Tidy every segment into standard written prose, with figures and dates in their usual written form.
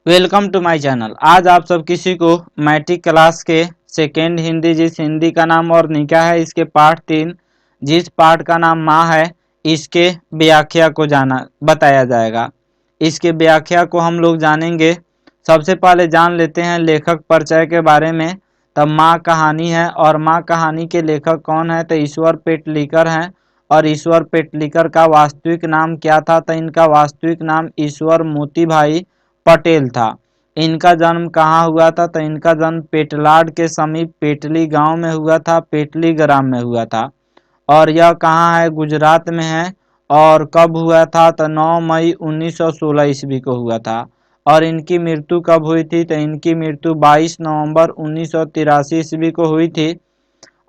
Welcome to my channel. आज आप सब किसी को मैट्रिक क्लास के सेकेंड हिंदी, जिस हिंदी का नाम और निका है, इसके पाठ 3 जिस पाठ का नाम माँ है, इसके व्याख्या को बताया जाएगा। इसके व्याख्या को हम लोग जानेंगे। सबसे पहले जान लेते हैं लेखक परिचय के बारे में। तब माँ कहानी है, और माँ कहानी के लेखक कौन है? तो ईश्वर पेटलीकर हैं। और ईश्वर पेटलीकर का वास्तविक नाम क्या था? तो इनका वास्तविक नाम ईश्वर मोती भाई पटेल था। इनका जन्म कहाँ हुआ था? तो इनका जन्म पेटलाड के समीप पेटली गांव में हुआ था, पेटली ग्राम में हुआ था। और यह कहाँ है? गुजरात में है। और कब हुआ था? तो 9 मई 1916 ईस्वी को हुआ था। और इनकी मृत्यु कब हुई थी? तो इनकी मृत्यु 22 नवंबर 1983 ईस्वी को हुई थी।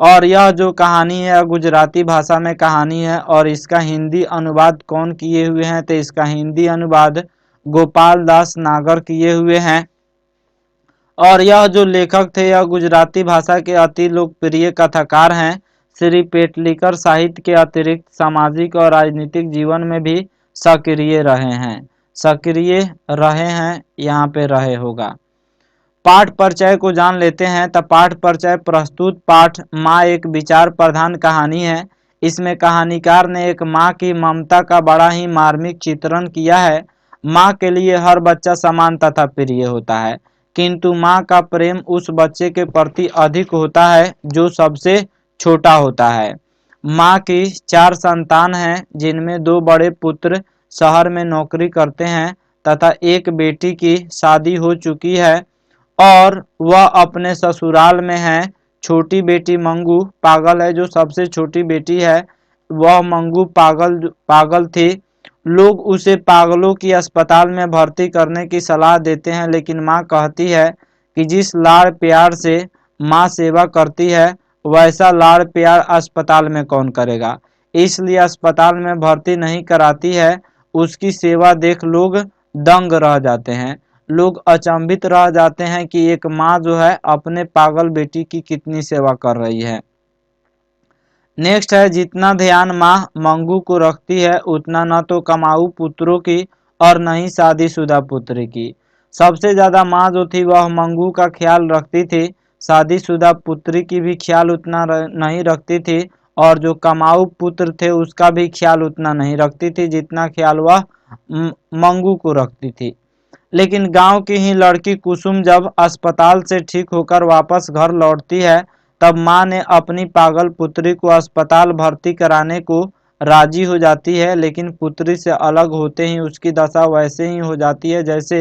और यह जो कहानी है गुजराती भाषा में कहानी है। और इसका हिंदी अनुवाद कौन किए हुए हैं? तो इसका हिंदी अनुवाद गोपाल दास नागर किए हुए हैं। और यह जो लेखक थे, यह गुजराती भाषा के अति लोकप्रिय कथाकार हैं। श्री पेटलीकर साहित्य के अतिरिक्त सामाजिक और राजनीतिक जीवन में भी सक्रिय रहे हैं। यहाँ पे रहे होगा। पाठ परिचय को जान लेते हैं। तब पाठ परिचय प्रस्तुत पाठ माँ एक विचार प्रधान कहानी है। इसमें कहानीकार ने एक माँ की ममता का बड़ा ही मार्मिक चित्रण किया है। माँ के लिए हर बच्चा समान तथा प्रिय होता है, किंतु माँ का प्रेम उस बच्चे के प्रति अधिक होता है जो सबसे छोटा होता है। माँ की 4 संतान हैं, जिनमें 2 बड़े पुत्र शहर में नौकरी करते हैं तथा एक बेटी की शादी हो चुकी है और वह अपने ससुराल में है। छोटी बेटी मंगू पागल है। जो सबसे छोटी बेटी है वह मंगू पागल थी। लोग उसे पागलों की अस्पताल में भर्ती करने की सलाह देते हैं, लेकिन माँ कहती है कि जिस लाड़ प्यार से माँ सेवा करती है, वैसा लाड़ प्यार अस्पताल में कौन करेगा, इसलिए अस्पताल में भर्ती नहीं कराती है। उसकी सेवा देख लोग दंग रह जाते हैं। लोग अचंभित रह जाते हैं कि एक माँ जो है अपने पागल बेटी की कितनी सेवा कर रही है। नेक्स्ट है, जितना ध्यान माँ मंगू को रखती है, उतना न तो कमाऊ पुत्रों की और न ही शादीशुदा पुत्री की। सबसे ज्यादा माँ जो थी वह मंगू का ख्याल रखती थी। शादीशुदा पुत्री की भी ख्याल उतना नहीं रखती थी, और जो कमाऊ पुत्र थे उसका भी ख्याल उतना नहीं रखती थी जितना ख्याल वह मंगू को रखती थी। लेकिन गांव की ही लड़की कुसुम जब अस्पताल से ठीक होकर वापस घर लौटती है, तब माँ ने अपनी पागल पुत्री को अस्पताल भर्ती कराने को राजी हो जाती है। लेकिन पुत्री से अलग होते ही उसकी दशा वैसे ही हो जाती है जैसे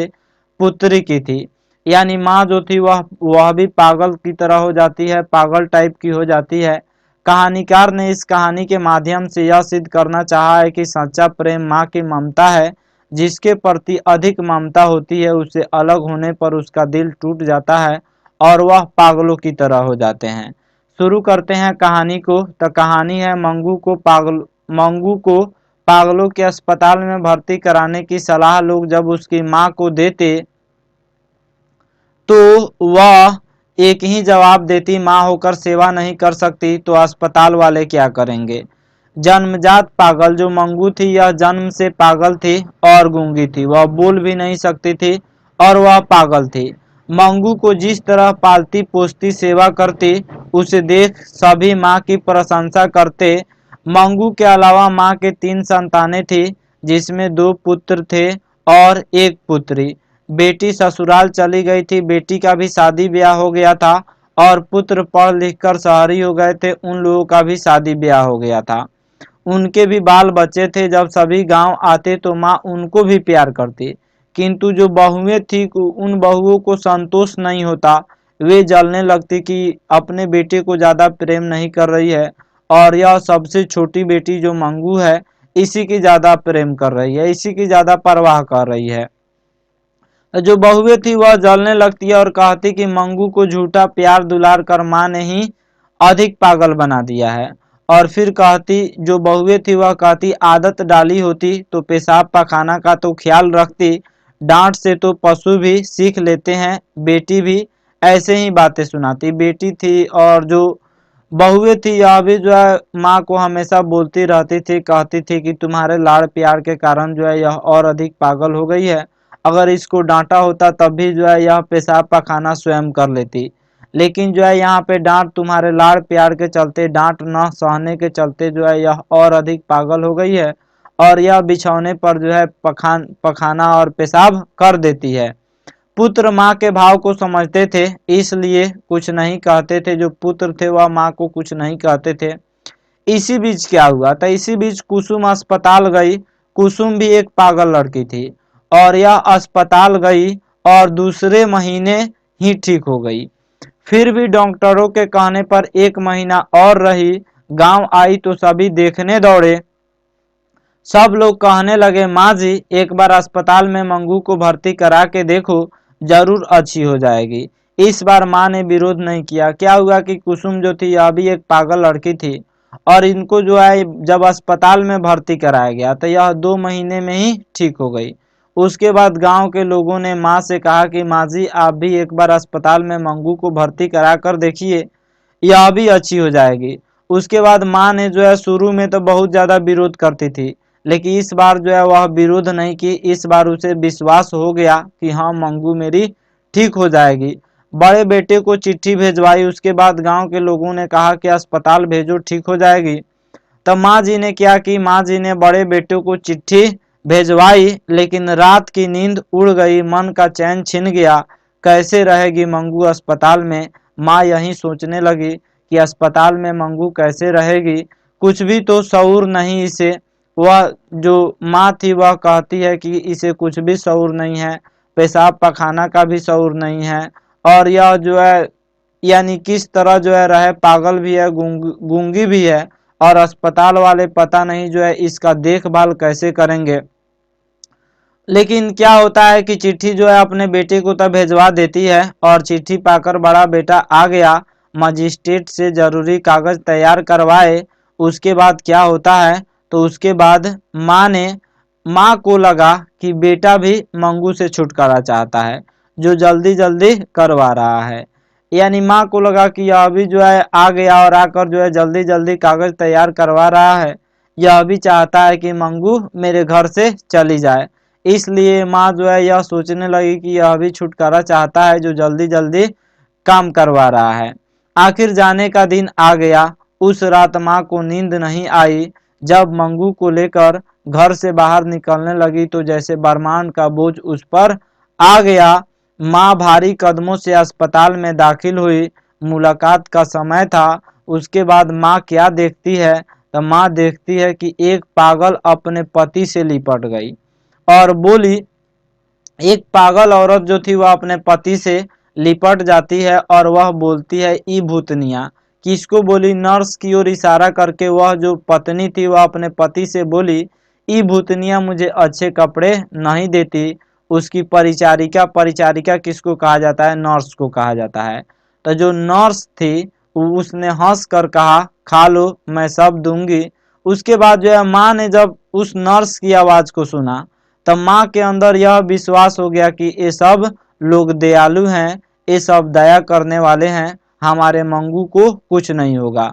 पुत्री की थी। यानी माँ जो थी वह भी पागल की तरह हो जाती है, पागल टाइप की हो जाती है। कहानीकार ने इस कहानी के माध्यम से यह सिद्ध करना चाहा है कि सच्चा प्रेम माँ की ममता है। जिसके प्रति अधिक ममता होती है, उससे अलग होने पर उसका दिल टूट जाता है और वह पागलों की तरह हो जाते हैं। शुरू करते हैं कहानी को। तो कहानी है, मंगू को पागलों के अस्पताल में भर्ती कराने की सलाह लोग जब उसकी माँ को देते, तो वह एक ही जवाब देती, माँ होकर सेवा नहीं कर सकती तो अस्पताल वाले क्या करेंगे। जन्मजात पागल जो मंगू थी, यह जन्म से पागल थी और गूंगी थी। वह बोल भी नहीं सकती थी और वह पागल थी। मंगू को जिस तरह पालती पोसती सेवा करती, उसे देख सभी माँ की प्रशंसा करते। मंगू के अलावा माँ के 3 संतानें थी, जिसमें 2 पुत्र थे और 1 पुत्री। बेटी ससुराल चली गई थी, बेटी का भी शादी ब्याह हो गया था। और पुत्र पढ़ लिख कर शहरी हो गए थे, उन लोगों का भी शादी ब्याह हो गया था। उनके भी बाल बच्चे थे। जब सभी गांव आते तो माँ उनको भी प्यार करती, किंतु जो बहुएं थी उन बहुओं को संतोष नहीं होता। वे जलने लगती कि अपने बेटे को ज्यादा प्रेम नहीं कर रही है, और यह सबसे छोटी बेटी जो मंगू है, इसी की ज्यादा प्रेम कर रही है, इसी की ज्यादा परवाह कर रही है। जो बहुएं थी वह जलने लगती है और कहती कि मंगू को झूठा प्यार दुलार कर माँ ने ही अधिक पागल बना दिया है। और फिर कहती, जो बहुएं थी वह कहती, आदत डाली होती तो पेशाब पाखाना का तो ख्याल रखती, डांट से तो पशु भी सीख लेते हैं। बेटी भी ऐसे ही बातें सुनाती। बेटी थी और जो बहुएं थी यह भी जो है माँ को हमेशा बोलती रहती थी, कहती थी कि तुम्हारे लाड़ प्यार के कारण जो है यह और अधिक पागल हो गई है। अगर इसको डांटा होता तब भी जो है यह पेशाब पाखाना स्वयं कर लेती। लेकिन जो है यहाँ पे डांट तुम्हारे लाड़ प्यार के चलते, डांट न सहने के चलते जो है यह और अधिक पागल हो गई है और यह बिछौने पर जो है पखाना और पेशाब कर देती है। पुत्र माँ के भाव को समझते थे, इसलिए कुछ नहीं कहते थे। जो पुत्र थे वह माँ को कुछ नहीं कहते थे। इसी बीच क्या हुआ था, इसी बीच कुसुम अस्पताल गई। कुसुम भी एक पागल लड़की थी और यह अस्पताल गई और दूसरे महीने ही ठीक हो गई। फिर भी डॉक्टरों के कहने पर 1 महीना और रही। गांव आई तो सभी देखने दौड़े। सब लोग कहने लगे, माँ जी एक बार अस्पताल में मंगू को भर्ती करा के देखो, जरूर अच्छी हो जाएगी। इस बार माँ ने विरोध नहीं किया। क्या हुआ कि कुसुम जो थी यह भी एक पागल लड़की थी और इनको जो है जब अस्पताल में भर्ती कराया गया तो यह 2 महीने में ही ठीक हो गई। उसके बाद गांव के लोगों ने माँ से कहा कि माँ जी आप भी एक बार अस्पताल में मंगू को भर्ती करा कर देखिए, यह भी अच्छी हो जाएगी। उसके बाद माँ ने जो है शुरू में तो बहुत ज़्यादा विरोध करती थी, लेकिन इस बार जो है वह विरोध नहीं की। इस बार उसे विश्वास हो गया कि हाँ मंगू मेरी ठीक हो जाएगी। बड़े बेटे को चिट्ठी भेजवाई। उसके बाद गांव के लोगों ने कहा कि अस्पताल भेजो, ठीक हो जाएगी। तब माँ जी ने क्या की, माँ जी ने बड़े बेटे को चिट्ठी भेजवाई, लेकिन रात की नींद उड़ गई, मन का चैन छिन गया। कैसे रहेगी मंगू अस्पताल में। माँ यही सोचने लगी कि अस्पताल में मंगू कैसे रहेगी, कुछ भी तो शऊर नहीं इसे। वह जो माँ थी वह कहती है कि इसे कुछ भी शऊर नहीं है, पेशाब पखाना का भी शऊर नहीं है और यह जो है यानी किस तरह जो है रहे, पागल भी है, गूंगी भी है और अस्पताल वाले पता नहीं जो है इसका देखभाल कैसे करेंगे। लेकिन क्या होता है कि चिट्ठी जो है अपने बेटे को तब भेजवा देती है और चिट्ठी पाकर बड़ा बेटा आ गया। मजिस्ट्रेट से जरूरी कागज तैयार करवाए। उसके बाद क्या होता है, तो उसके बाद माँ को लगा कि बेटा भी मंगू से छुटकारा चाहता है, जो जल्दी जल्दी करवा रहा है। यानी माँ को लगा कि यह भी जो है आ गया और आकर जो है जल्दी जल्दी कागज तैयार करवा रहा है, यह भी चाहता है कि मंगू मेरे घर से चली जाए। इसलिए माँ जो है यह सोचने लगी कि यह भी छुटकारा चाहता है, जो जल्दी जल्दी काम करवा रहा है। आखिर जाने का दिन आ गया। उस रात माँ को नींद नहीं आई। जब मंगू को लेकर घर से बाहर निकलने लगी तो जैसे ब्रह्मांड का बोझ उस पर आ गया। माँ भारी कदमों से अस्पताल में दाखिल हुई। मुलाकात का समय था। उसके बाद माँ क्या देखती है, तो माँ देखती है कि एक पागल अपने पति से लिपट गई और बोली। एक पागल औरत जो थी वह अपने पति से लिपट जाती है और वह बोलती है, ई भूतनिया। किसको बोली? नर्स की ओर इशारा करके वह जो पत्नी थी वह अपने पति से बोली, ई भूतनिया मुझे अच्छे कपड़े नहीं देती। उसकी परिचारिका, परिचारिका किसको कहा जाता है? नर्स को कहा जाता है। तो जो नर्स थी उसने हंस कर कहा, खा लो मैं सब दूंगी। उसके बाद जो है माँ ने जब उस नर्स की आवाज को सुना तब माँ के अंदर यह विश्वास हो गया कि ये सब लोग दयालु हैं, ये सब दया करने वाले हैं, हमारे मंगू को कुछ नहीं होगा।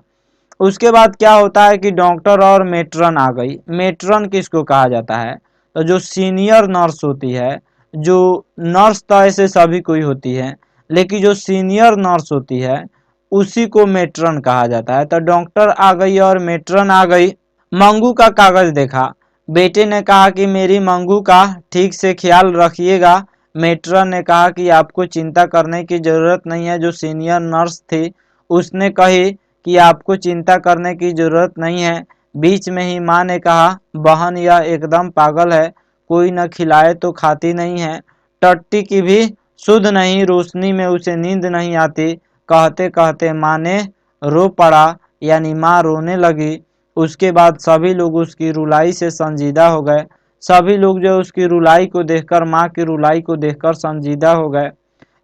उसके बाद क्या होता है कि डॉक्टर और मेट्रन आ गई। मेट्रन किसको कहा जाता है? तो जो सीनियर नर्स होती है, जो नर्स तो ऐसे सभी कोई होती है, लेकिन जो सीनियर नर्स होती है उसी को मेट्रन कहा जाता है। तो डॉक्टर आ गई और मेट्रन आ गई। मंगू का कागज देखा। बेटे ने कहा कि मेरी मंगू का ठीक से ख्याल रखिएगा। मेट्रन ने कहा कि आपको चिंता करने की ज़रूरत नहीं है। जो सीनियर नर्स थी उसने कही कि आपको चिंता करने की ज़रूरत नहीं है। बीच में ही माँ ने कहा, बहन यह एकदम पागल है, कोई न खिलाए तो खाती नहीं है, टट्टी की भी शुद्ध नहीं, रोशनी में उसे नींद नहीं आती। कहते कहते माँ ने रो पड़ा, यानी माँ रोने लगी। उसके बाद सभी लोग उसकी रुलाई से संजीदा हो गए। सभी लोग जो उसकी रुलाई को देखकर, माँ की रुलाई को देखकर संजीदा हो गए।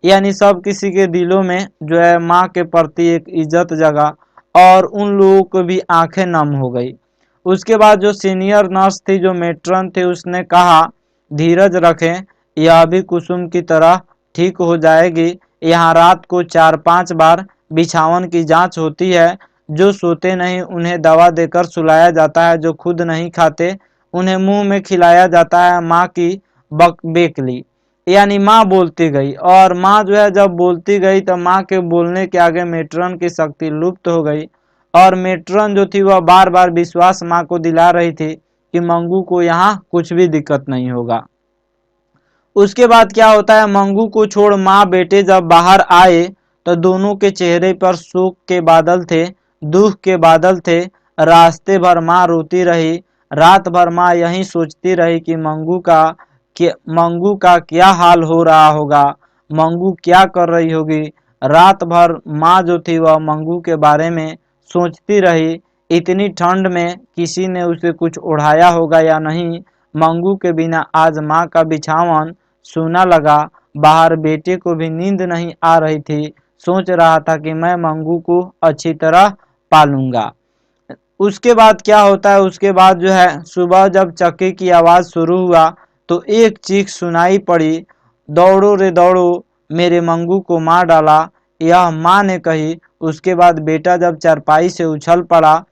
यानी सब किसी के दिलों में जो है माँ के प्रति एक इज्जत जगा और उन लोगों को भी आंखें नम हो गई। उसके बाद जो सीनियर नर्स थी, जो मेट्रन थी, उसने कहा, धीरज रखें, यह भी कुसुम की तरह ठीक हो जाएगी। यहाँ रात को 4-5 बार बिछावन की जांच होती है। जो सोते नहीं उन्हें दवा देकर सुलाया जाता है, जो खुद नहीं खाते उन्हें मुंह में खिलाया जाता है माँ की बेकली। यानी माँ बोलती गई, और माँ जो है जब बोलती गई तो माँ के बोलने के आगे मेट्रन की शक्ति लुप्त हो गई, और मेट्रन जो थी वह बार बार विश्वास माँ को दिला रही थी कि मंगू को यहाँ कुछ भी दिक्कत नहीं होगा। उसके बाद क्या होता है, मंगू को छोड़ माँ बेटे जब बाहर आए तो दोनों के चेहरे पर शोक के बादल थे, दुख के बादल थे। रास्ते भर माँ रोती रही, रात भर माँ यही सोचती रही कि मंगू का क्या हाल हो रहा होगा, मंगू क्या कर रही होगी। रात भर माँ जो थी वह मंगू के बारे में सोचती रही। इतनी ठंड में किसी ने उसे कुछ ओढ़ाया होगा या नहीं। मंगू के बिना आज माँ का बिछावन सूना लगा। बाहर बेटे को भी नींद नहीं आ रही थी। सोच रहा था कि मैं मंगू को अच्छी तरह पालूंगा। उसके बाद क्या होता है, उसके बाद जो है सुबह जब चक्की की आवाज़ शुरू हुआ तो एक चीख सुनाई पड़ी, दौड़ो रे दौड़ो, मेरे मंगू को मार डाला, यह माँ ने कही। उसके बाद बेटा जब चारपाई से उछल पड़ा,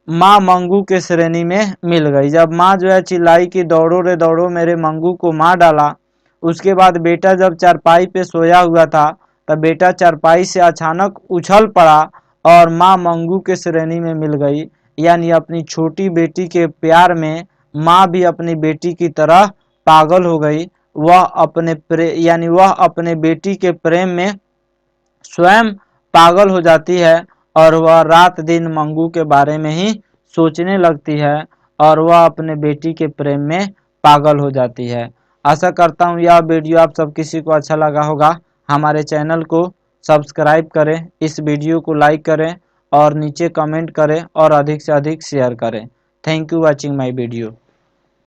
माँ मंगू के श्रेणी में मिल गई। जब माँ जो है चिल्लाई कि दौड़ो रे दौड़ो, मेरे मंगू को मार डाला, उसके बाद बेटा जब चारपाई पे सोया हुआ था तब बेटा चारपाई से अचानक उछल पड़ा और माँ मंगू के श्रेणी में मिल गई। यानी अपनी छोटी बेटी के प्यार में माँ भी अपनी बेटी की तरह पागल हो गई। वह अपने बेटी के प्रेम में स्वयं पागल हो जाती है और वह रात दिन मंगू के बारे में ही सोचने लगती है और वह अपने बेटी के प्रेम में पागल हो जाती है। आशा करता हूँ यह वीडियो आप सब किसी को अच्छा लगा होगा। हमारे चैनल को सब्सक्राइब करें, इस वीडियो को लाइक करें और नीचे कमेंट करें और अधिक से अधिक शेयर करें। Thank you watching my video.